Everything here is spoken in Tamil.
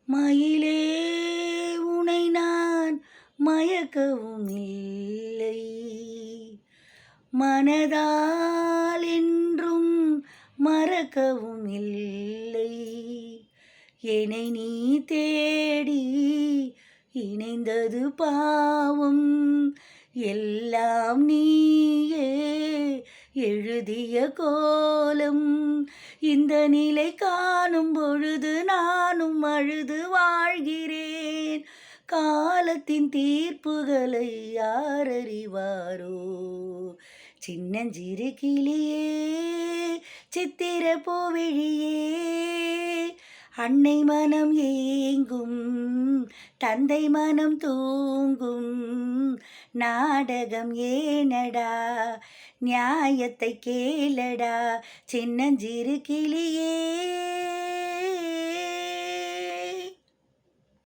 மயிலே உனை நான் மயக்கவும் இல்லை, மனதால் என்றும் மறக்கவும் இல்லை. என்னை நீ தேடி இணைந்தது பாவம், எல்லாம் நீயே எழுதிய கோலம். இந்த நிலை காணும் பொழுது நானும் அழுது வாழ்கிறேன். காலத்தின் தீர்ப்புகளை யார் அறிவாரோ? சின்னஞ்சிறு கிளியே, சித்திர பூவிழியே, அன்னை மனம் ஏங்கும், தந்தை மனம் தூங்கும். நாடகம் ஏனடா, நியாயத்தை கேளடா, சின்னஞ்சிறு கிளியே.